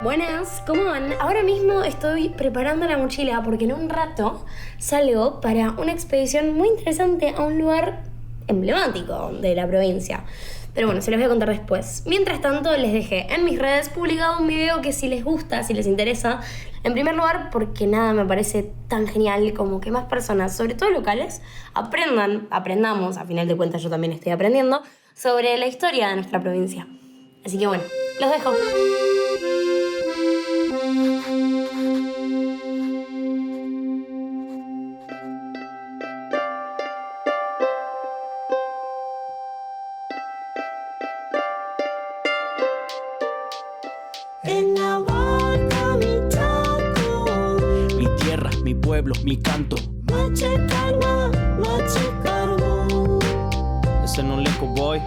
Buenas, ¿cómo van? Ahora mismo estoy preparando la mochila porque en un rato salgo para una expedición muy interesante a un lugar emblemático de la provincia. Pero bueno, se los voy a contar después. Mientras tanto, les dejé en mis redes publicado un video que si les gusta, si les interesa, en primer lugar porque nada me parece tan genial como que más personas, sobre todo locales, aprendamos, a final de cuentas yo también estoy aprendiendo, sobre la historia de nuestra provincia. Así que bueno, los dejo. En la barca mi Chaco, mi tierra, mi pueblo, mi canto. Machicarma, Machicarmo. Ese no le boy.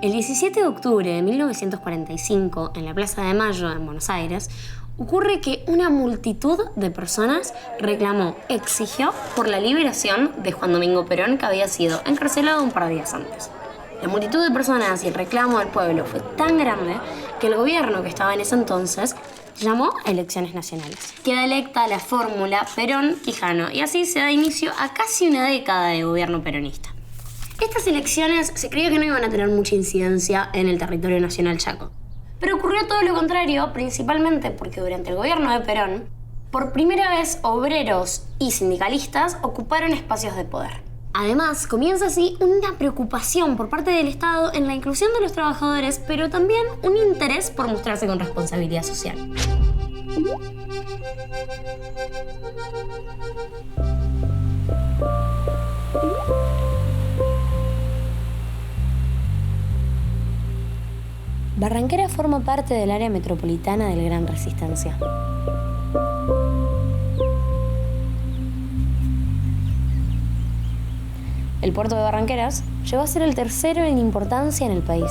El 17 de octubre de 1945, en la Plaza de Mayo, en Buenos Aires, ocurre que una multitud de personas exigió por la liberación de Juan Domingo Perón, que había sido encarcelado un par de días antes. La multitud de personas y el reclamo del pueblo fue tan grande que el gobierno que estaba en ese entonces llamó a elecciones nacionales. Queda electa la fórmula Perón-Quijano y así se da inicio a casi una década de gobierno peronista. Estas elecciones se creía que no iban a tener mucha incidencia en el territorio nacional chaco. Pero ocurrió todo lo contrario, principalmente porque durante el gobierno de Perón, por primera vez obreros y sindicalistas ocuparon espacios de poder. Además, comienza así una preocupación por parte del Estado en la inclusión de los trabajadores, pero también un interés por mostrarse con responsabilidad social. Barranquera forma parte del área metropolitana del Gran Resistencia. El puerto de Barranqueras llegó a ser el tercero en importancia en el país.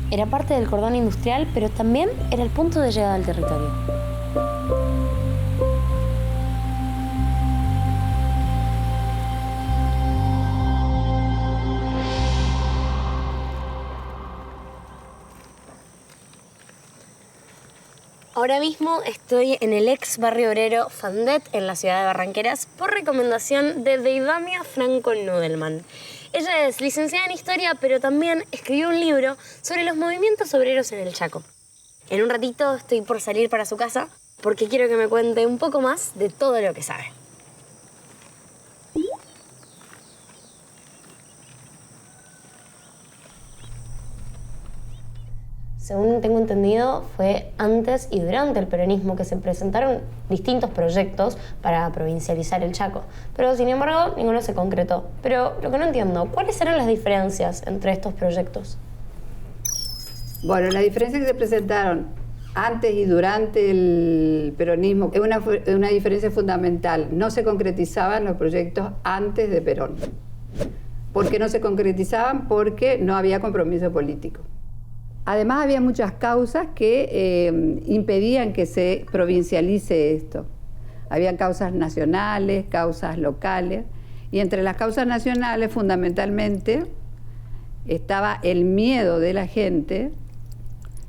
Era parte del cordón industrial, pero también era el punto de llegada al territorio. Ahora mismo estoy en el ex barrio obrero Fandet, en la ciudad de Barranqueras, por recomendación de Deidamia Franco Nudelman. Ella es licenciada en Historia, pero también escribió un libro sobre los movimientos obreros en el Chaco. En un ratito estoy por salir para su casa, porque quiero que me cuente un poco más de todo lo que sabe. Según tengo entendido, fue antes y durante el peronismo que se presentaron distintos proyectos para provincializar el Chaco. Pero, sin embargo, ninguno se concretó. Pero lo que no entiendo, ¿cuáles eran las diferencias entre estos proyectos? Bueno, las diferencias que se presentaron antes y durante el peronismo es una diferencia fundamental. No se concretizaban los proyectos antes de Perón. ¿Por qué no se concretizaban? Porque no había compromiso político. Además, había muchas causas que impedían que se provincialice esto. Habían causas nacionales, causas locales, y entre las causas nacionales, fundamentalmente, estaba el miedo de la gente,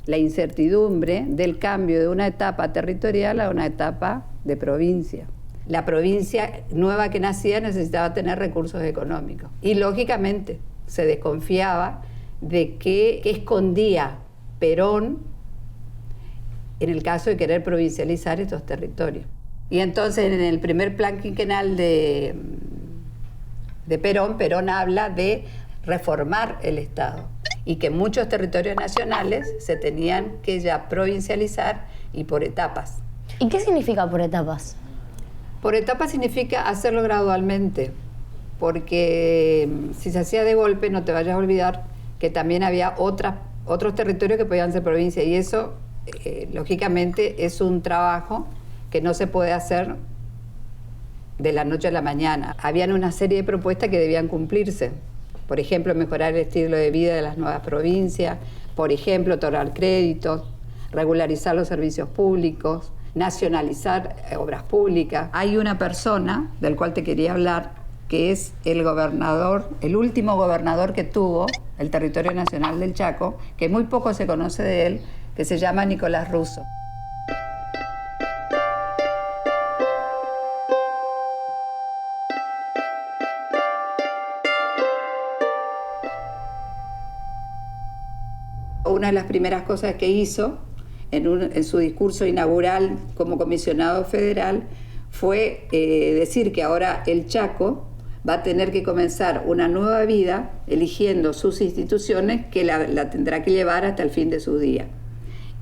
la incertidumbre del cambio de una etapa territorial a una etapa de provincia. La provincia nueva que nacía necesitaba tener recursos económicos. Y, lógicamente, se desconfiaba de qué escondía Perón en el caso de querer provincializar estos territorios. Y entonces en el primer plan quinquenal de Perón, Perón habla de reformar el Estado y que muchos territorios nacionales se tenían que ya provincializar y por etapas. ¿Y qué significa por etapas? Por etapas significa hacerlo gradualmente, porque si se hacía de golpe, no te vayas a olvidar que también había otros territorios que podían ser provincia, y eso, lógicamente, es un trabajo que no se puede hacer de la noche a la mañana. Habían una serie de propuestas que debían cumplirse. Por ejemplo, mejorar el estilo de vida de las nuevas provincias, por ejemplo, otorgar créditos, regularizar los servicios públicos, nacionalizar obras públicas. Hay una persona del cual te quería hablar, que es el gobernador, el último gobernador que tuvo el territorio nacional del Chaco, que muy poco se conoce de él, que se llama Nicolás Russo. Una de las primeras cosas que hizo en su discurso inaugural como comisionado federal fue decir que ahora el Chaco va a tener que comenzar una nueva vida eligiendo sus instituciones que la tendrá que llevar hasta el fin de su día.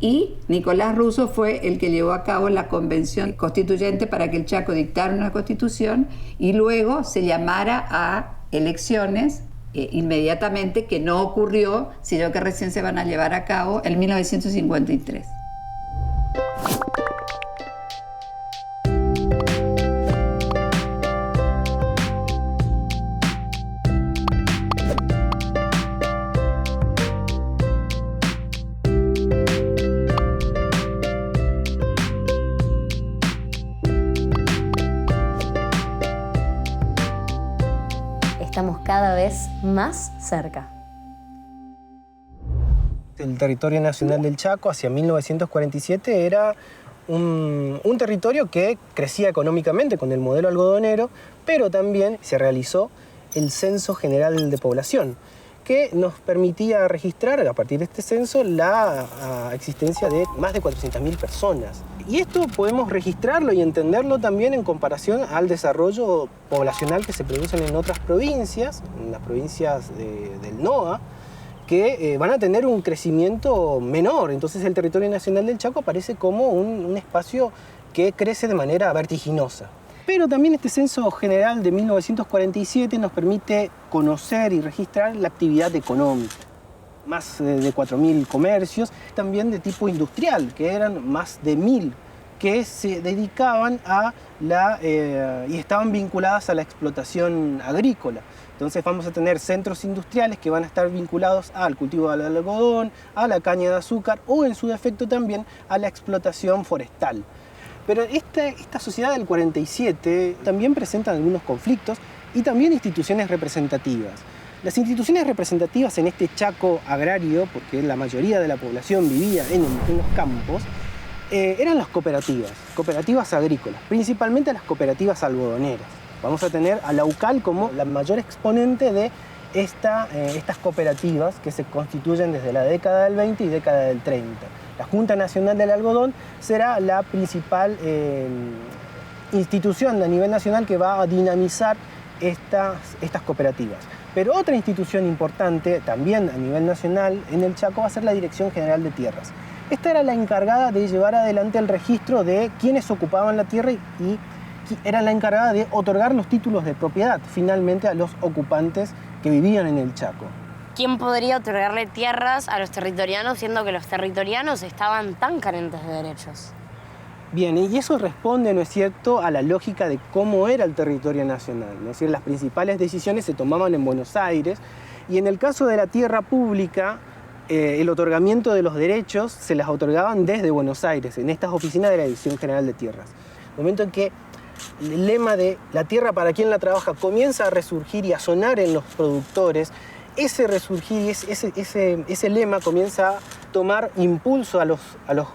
Y Nicolás Russo fue el que llevó a cabo la convención constituyente para que el Chaco dictara una constitución y luego se llamara a elecciones inmediatamente, que no ocurrió, sino que recién se van a llevar a cabo en 1953. Estamos cada vez más cerca. El territorio nacional del Chaco hacia 1947 era un territorio que crecía económicamente con el modelo algodonero, pero también se realizó el Censo General de Población, que nos permitía registrar a partir de este censo la existencia de más de 400.000 personas. Y esto podemos registrarlo y entenderlo también en comparación al desarrollo poblacional que se produce en otras provincias, en las provincias del NOA, que van a tener un crecimiento menor. Entonces el territorio nacional del Chaco aparece como un espacio que crece de manera vertiginosa. Pero también este censo general de 1947 nos permite conocer y registrar la actividad económica. Más de 4.000 comercios, también de tipo industrial, que eran más de 1.000, que se dedicaban a y estaban vinculadas a la explotación agrícola. Entonces vamos a tener centros industriales que van a estar vinculados al cultivo del algodón, a la caña de azúcar o en su defecto también a la explotación forestal. Pero esta sociedad del 47 también presenta algunos conflictos y también instituciones representativas. Las instituciones representativas en este Chaco agrario, porque la mayoría de la población vivía en los campos, eran las cooperativas agrícolas, principalmente las cooperativas algodoneras. Vamos a tener a la UCAL como la mayor exponente de estas cooperativas que se constituyen desde la década del 20 y década del 30. La Junta Nacional del Algodón será la principal institución a nivel nacional que va a dinamizar estas cooperativas. Pero otra institución importante, también a nivel nacional, en el Chaco, va a ser la Dirección General de Tierras. Esta era la encargada de llevar adelante el registro de quienes ocupaban la tierra y era la encargada de otorgar los títulos de propiedad finalmente a los ocupantes que vivían en el Chaco. ¿Quién podría otorgarle tierras a los territorianos siendo que los territorianos estaban tan carentes de derechos? Bien, y eso responde, ¿no es cierto?, a la lógica de cómo era el territorio nacional. Es decir, las principales decisiones se tomaban en Buenos Aires y en el caso de la tierra pública, el otorgamiento de los derechos se las otorgaban desde Buenos Aires, en estas oficinas de la Dirección General de Tierras. En el momento en que el lema de la tierra para quien la trabaja comienza a resurgir y a sonar en los productores, ese resurgir y ese lema comienza a tomar impulso a los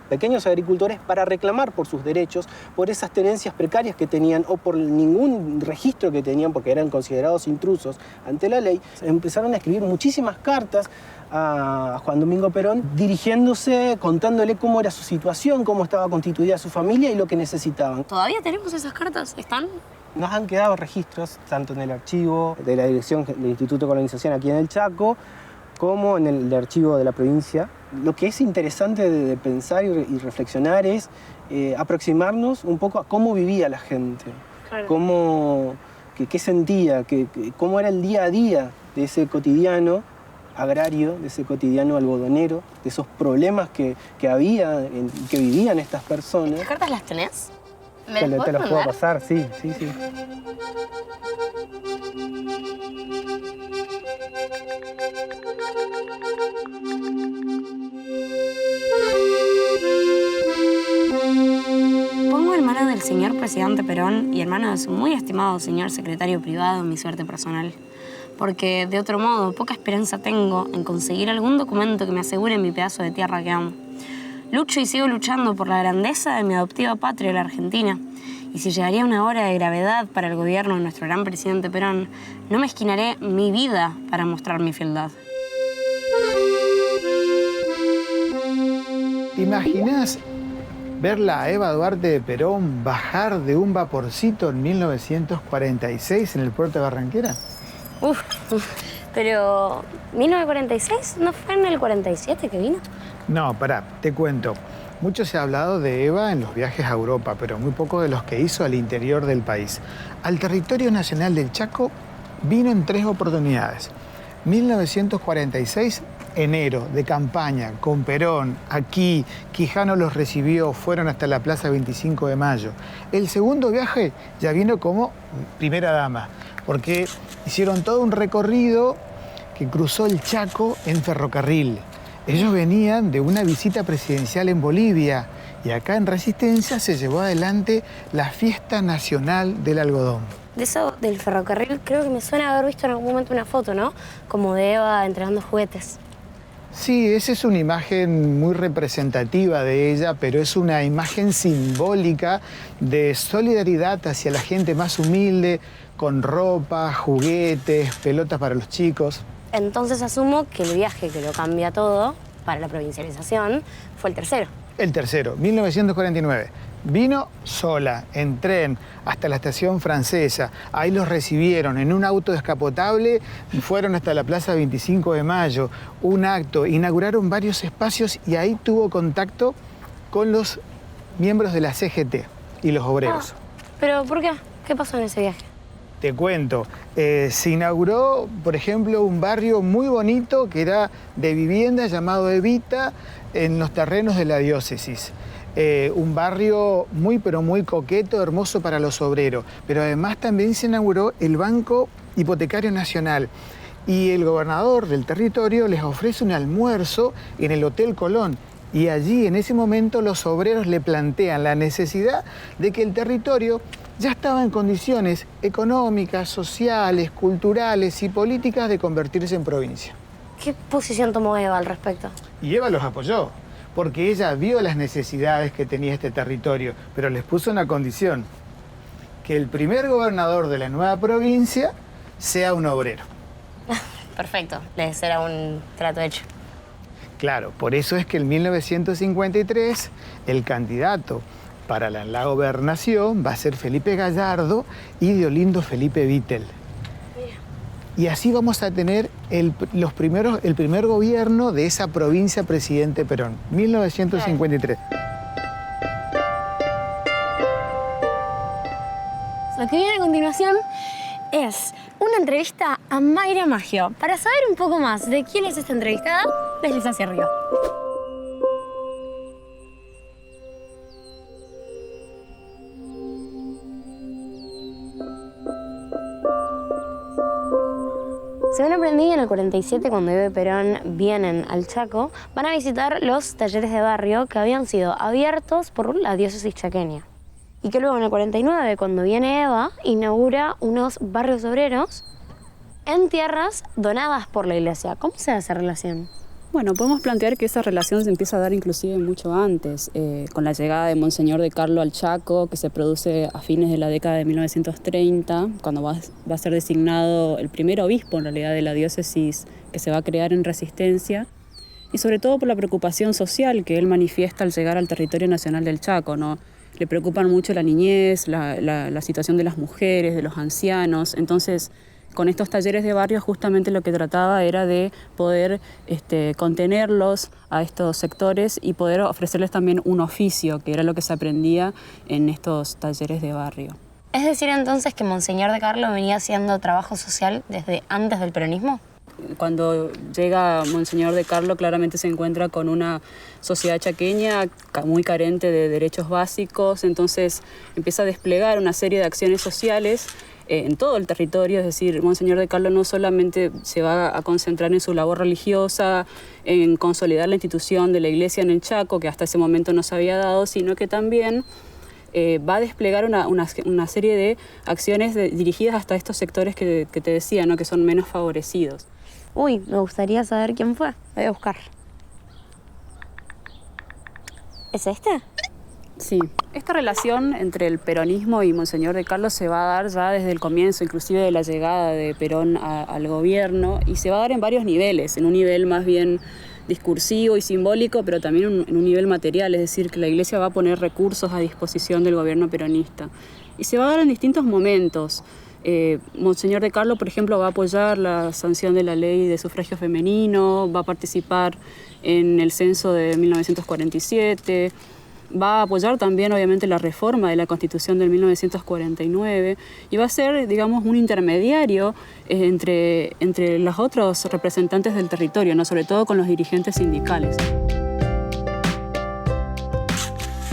pequeños agricultores para reclamar por sus derechos, por esas tenencias precarias que tenían o por ningún registro que tenían porque eran considerados intrusos ante la ley. Empezaron a escribir muchísimas cartas a Juan Domingo Perón, dirigiéndose, contándole cómo era su situación, cómo estaba constituida su familia y lo que necesitaban. ¿Todavía tenemos esas cartas? ¿Están? Nos han quedado registros, tanto en el archivo de la Dirección del Instituto de Colonización aquí en el Chaco, como en el archivo de la provincia. Lo que es interesante de pensar y reflexionar es aproximarnos un poco a cómo vivía la gente, claro. Qué sentía, cómo era el día a día de ese cotidiano agrario, de ese cotidiano algodonero, de esos problemas que había, que vivían estas personas. ¿Estas cartas las tenés? Te las puedo pasar, sí. Pongo en manos del señor presidente presidente Perón y hermano de su muy estimado señor secretario privado, mi suerte personal. Porque, de otro modo, poca esperanza tengo en conseguir algún documento que me asegure mi pedazo de tierra que amo. Lucho y sigo luchando por la grandeza de mi adoptiva patria, la Argentina. Y si llegaría una hora de gravedad para el gobierno de nuestro gran presidente Perón, no me esquinaré mi vida para mostrar mi fieldad. ¿Te imaginas verla a Eva Duarte de Perón bajar de un vaporcito en 1946 en el puerto de Barranquera? Pero, ¿1946? ¿No fue en el 47 que vino? No, pará, te cuento. Mucho se ha hablado de Eva en los viajes a Europa, pero muy poco de los que hizo al interior del país. Al territorio nacional del Chaco vino en 3 oportunidades. 1946, enero, de campaña, con Perón, aquí, Quijano los recibió, fueron hasta la Plaza 25 de Mayo. El segundo viaje ya vino como primera dama, porque hicieron todo un recorrido que cruzó el Chaco en ferrocarril. Ellos venían de una visita presidencial en Bolivia y acá en Resistencia se llevó adelante la Fiesta Nacional del Algodón. De eso del ferrocarril creo que me suena haber visto en algún momento una foto, ¿no? Como de Eva entregando juguetes. Sí, esa es una imagen muy representativa de ella, pero es una imagen simbólica de solidaridad hacia la gente más humilde, con ropa, juguetes, pelotas para los chicos. Entonces asumo que el viaje que lo cambia todo para la provincialización fue el tercero. El tercero, 1949. Vino sola, en tren, hasta la estación francesa. Ahí los recibieron en un auto descapotable y fueron hasta la Plaza 25 de Mayo. Un acto, inauguraron varios espacios y ahí tuvo contacto con los miembros de la CGT y los obreros. ¿Pero por qué? ¿Qué pasó en ese viaje? Te cuento, se inauguró, por ejemplo, un barrio muy bonito que era de vivienda llamado Evita en los terrenos de la diócesis. Un barrio muy, pero muy coqueto, hermoso para los obreros. Pero además también se inauguró el Banco Hipotecario Nacional. Y el gobernador del territorio les ofrece un almuerzo en el Hotel Colón. Y allí, en ese momento, los obreros le plantean la necesidad de que el territorio ya estaba en condiciones económicas, sociales, culturales y políticas de convertirse en provincia. ¿Qué posición tomó Eva al respecto? Y Eva los apoyó, porque ella vio las necesidades que tenía este territorio, pero les puso una condición, que el primer gobernador de la nueva provincia sea un obrero. Perfecto, les era un trato hecho. Claro, por eso es que en 1953 el candidato para la gobernación va a ser Felipe Gallardo y de Olindo Felipe Vittel. Y así vamos a tener el primer gobierno de esa provincia presidente Perón, 1953. Lo que viene a continuación es una entrevista a Mayra Maggio. Para saber un poco más de quién es esta entrevistada, desliza hacia arriba. Según aprendí, en el 47, cuando Eva y Perón vienen al Chaco, van a visitar los talleres de barrio que habían sido abiertos por la diócesis chaqueña. Y que luego, en el 49, cuando viene Eva, inaugura unos barrios obreros en tierras donadas por la iglesia. ¿Cómo se da esa relación? Bueno, podemos plantear que esa relación se empieza a dar inclusive mucho antes, con la llegada de Monseñor de Carlo al Chaco, que se produce a fines de la década de 1930, cuando va a ser designado el primer obispo, en realidad, de la diócesis que se va a crear en Resistencia, y sobre todo por la preocupación social que él manifiesta al llegar al territorio nacional del Chaco, ¿no? Le preocupan mucho la niñez, la situación de las mujeres, de los ancianos. Entonces, con estos talleres de barrio justamente lo que trataba era de poder contenerlos a estos sectores y poder ofrecerles también un oficio, que era lo que se aprendía en estos talleres de barrio. ¿Es decir entonces que Monseñor de Carlo venía haciendo trabajo social desde antes del peronismo? Cuando llega Monseñor de Carlo, claramente se encuentra con una sociedad chaqueña muy carente de derechos básicos, entonces empieza a desplegar una serie de acciones sociales en todo el territorio. Es decir, Monseñor de Carlo no solamente se va a concentrar en su labor religiosa, en consolidar la institución de la iglesia en el Chaco, que hasta ese momento no se había dado, sino que también va a desplegar una serie de acciones dirigidas hasta estos sectores que te decía, ¿no? Que son menos favorecidos. Uy, me gustaría saber quién fue. Voy a buscar. ¿Es este? Sí. Esta relación entre el peronismo y Monseñor de Carlos se va a dar ya desde el comienzo, inclusive de la llegada de Perón al gobierno, y se va a dar en varios niveles, en un nivel más bien discursivo y simbólico, pero también en un nivel material, es decir, que la Iglesia va a poner recursos a disposición del gobierno peronista. Y se va a dar en distintos momentos. Monseñor de Carlos, por ejemplo, va a apoyar la sanción de la ley de sufragio femenino, va a participar en el censo de 1947, va a apoyar también, obviamente, la reforma de la Constitución del 1949 y va a ser, digamos, un intermediario entre los otros representantes del territorio, ¿no? Sobre todo con los dirigentes sindicales.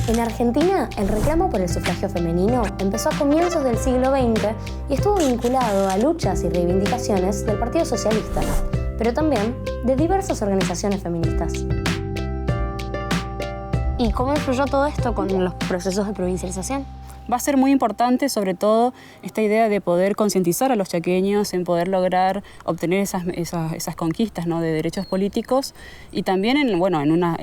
En Argentina, el reclamo por el sufragio femenino empezó a comienzos del siglo XX y estuvo vinculado a luchas y reivindicaciones del Partido Socialista, pero también de diversas organizaciones feministas. ¿Y cómo influyó todo esto con los procesos de provincialización? Va a ser muy importante, sobre todo, esta idea de poder concientizar a los chaqueños en poder lograr obtener esas conquistas, ¿no? De derechos políticos y también en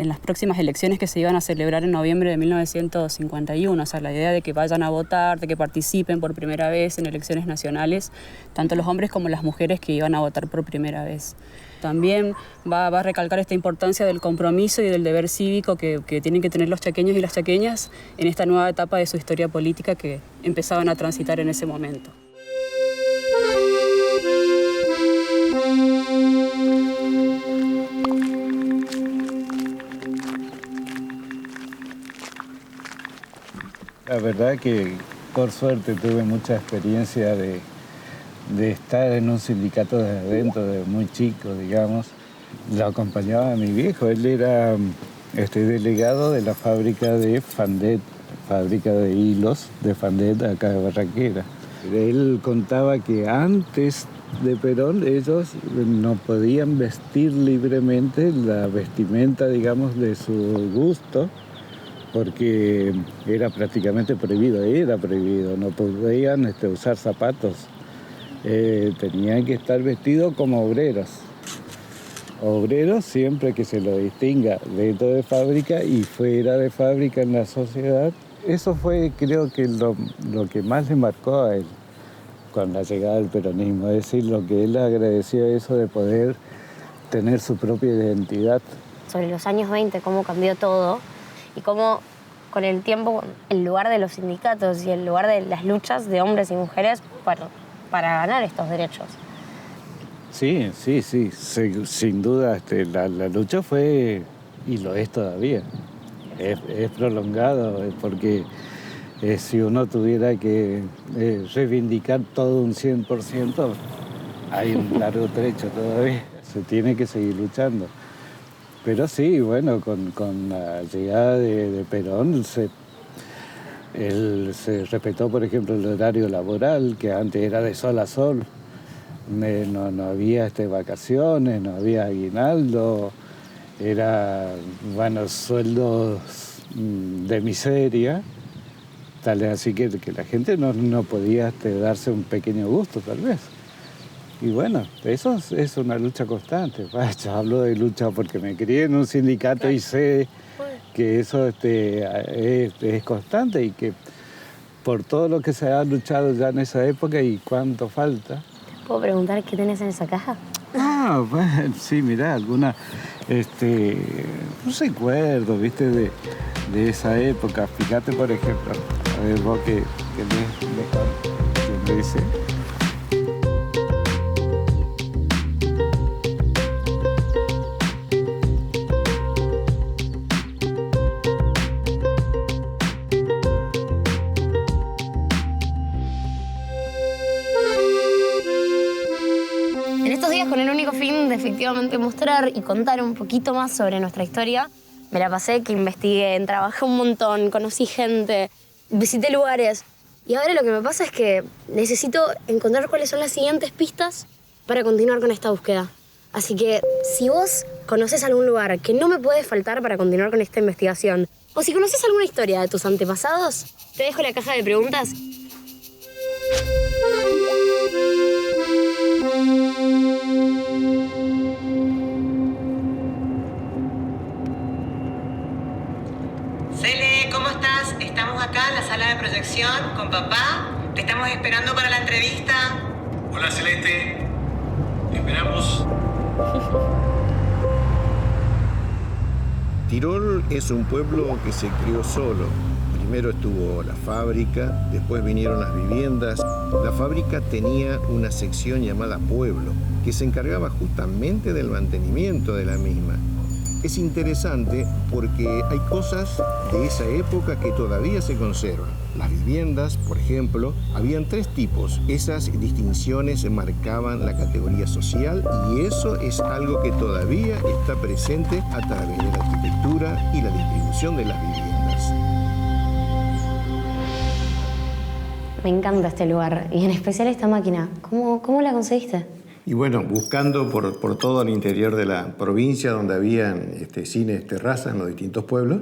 las próximas elecciones que se iban a celebrar en noviembre de 1951. O sea, la idea de que vayan a votar, de que participen por primera vez en elecciones nacionales, tanto los hombres como las mujeres que iban a votar por primera vez. También va a recalcar esta importancia del compromiso y del deber cívico que tienen que tener los chaqueños y las chaqueñas en esta nueva etapa de su historia política que empezaban a transitar en ese momento. La verdad que por suerte tuve mucha experiencia de estar en un sindicato desde adentro, de muy chico, digamos. Lo acompañaba a mi viejo, él era delegado de la fábrica de Fandet, fábrica de hilos de Fandet acá de Barranquera. Él contaba que antes de Perón ellos no podían vestir libremente la vestimenta, digamos, de su gusto, porque era prácticamente prohibido, no podían usar zapatos. Tenían que estar vestidos como obreros. Obreros siempre que se lo distinga dentro de fábrica y fuera de fábrica en la sociedad. Eso fue, creo que, lo que más le marcó a él con la llegada del peronismo. Es decir, lo que él agradeció eso de poder tener su propia identidad. Sobre los años 20, cómo cambió todo y cómo con el tiempo el lugar de los sindicatos y el lugar de las luchas de hombres y mujeres para ganar estos derechos. Sí, sin duda la lucha fue, y lo es todavía, es prolongado, porque si uno tuviera que reivindicar todo un 100%, hay un largo trecho todavía, se tiene que seguir luchando. Pero sí, bueno, con la llegada de Perón él se respetó, por ejemplo, el horario laboral, que antes era de sol a sol. No había vacaciones, no había aguinaldo, sueldos de miseria, tal es así que la gente no podía darse un pequeño gusto, tal vez. Y bueno, eso es una lucha constante. Yo hablo de lucha porque me crié en un sindicato y sé que eso es constante y que por todo lo que se ha luchado ya en esa época y cuánto falta. ¿Puedo preguntar qué tenés en esa caja? Ah, bueno, sí, mirá, alguna, un recuerdo, ¿viste? De esa época. Fíjate, por ejemplo, a ver vos que lees mejor, ¿qué me dice? Con el único fin de efectivamente mostrar y contar un poquito más sobre nuestra historia, me la pasé que investigué, trabajé un montón, conocí gente, visité lugares. Y ahora lo que me pasa es que necesito encontrar cuáles son las siguientes pistas para continuar con esta búsqueda. Así que si vos conocés algún lugar que no me puede faltar para continuar con esta investigación, O si conoces alguna historia de tus antepasados, te dejo la caja de preguntas. Cele, ¿cómo estás? Estamos acá en la sala de proyección con papá. Te estamos esperando para la entrevista. Hola Celeste, te esperamos. Tirol es un pueblo que se crió solo. Primero estuvo la fábrica, después vinieron las viviendas. La fábrica tenía una sección llamada Pueblo, que se encargaba justamente del mantenimiento de la misma. Es interesante porque hay cosas de esa época que todavía se conservan. Las viviendas, por ejemplo, habían 3 tipos. Esas distinciones marcaban la categoría social y eso es algo que todavía está presente a través de la arquitectura y la distribución de las viviendas. Me encanta este lugar y en especial esta máquina. ¿Cómo la conseguiste? Y bueno, buscando por todo el interior de la provincia donde habían cines, terrazas en los distintos pueblos.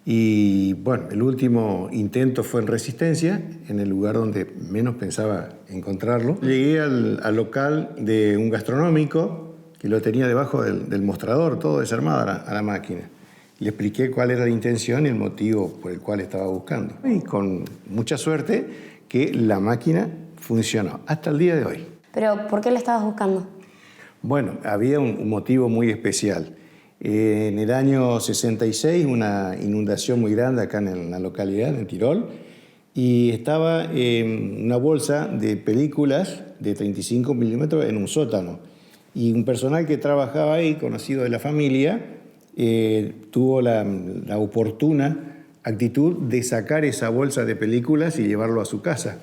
Y bueno, el último intento fue en Resistencia, en el lugar donde menos pensaba encontrarlo. Llegué al local de un gastronómico que lo tenía debajo del mostrador, todo desarmado a la máquina. Le expliqué cuál era la intención y el motivo por el cual estaba buscando. Y con mucha suerte que la máquina funcionó hasta el día de hoy. ¿Pero por qué la estabas buscando? Bueno, había un motivo muy especial. En el año 66, una inundación muy grande acá en la localidad, en Tirol, y estaba una bolsa de películas de 35 milímetros en un sótano. Y un personal que trabajaba ahí, conocido de la familia, tuvo la oportuna actitud de sacar esa bolsa de películas y llevarlo a su casa.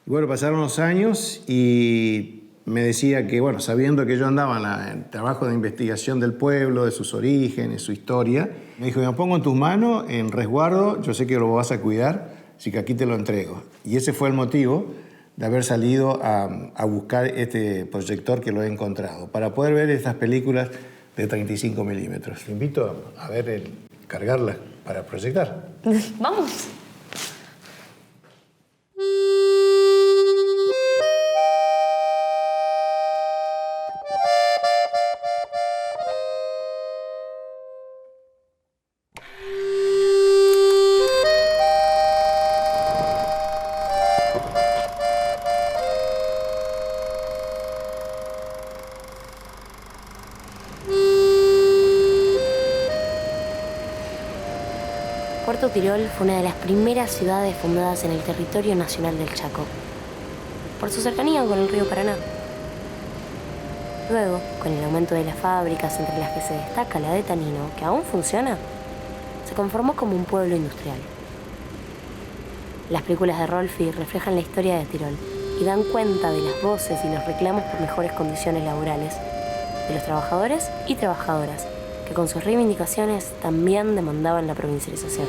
Y bueno, pasaron los años y me decía que, bueno, sabiendo que yo andaba en el trabajo de investigación del pueblo, de sus orígenes, su historia, me dijo, me pongo en tus manos, en resguardo, yo sé que lo vas a cuidar, así que aquí te lo entrego. Y ese fue el motivo de haber salido a buscar este proyector que lo he encontrado, para poder ver estas películas de 35 milímetros. Te invito a ver, cargarla para proyectar. ¡Vamos! Puerto Tirol fue una de las primeras ciudades fundadas en el territorio nacional del Chaco, por su cercanía con el río Paraná. Luego, con el aumento de las fábricas, entre las que se destaca la de Tanino, que aún funciona, se conformó como un pueblo industrial. Las películas de Rolfi reflejan la historia de Tirol y dan cuenta de las voces y los reclamos por mejores condiciones laborales de los trabajadores y trabajadoras, que con sus reivindicaciones también demandaban la provincialización.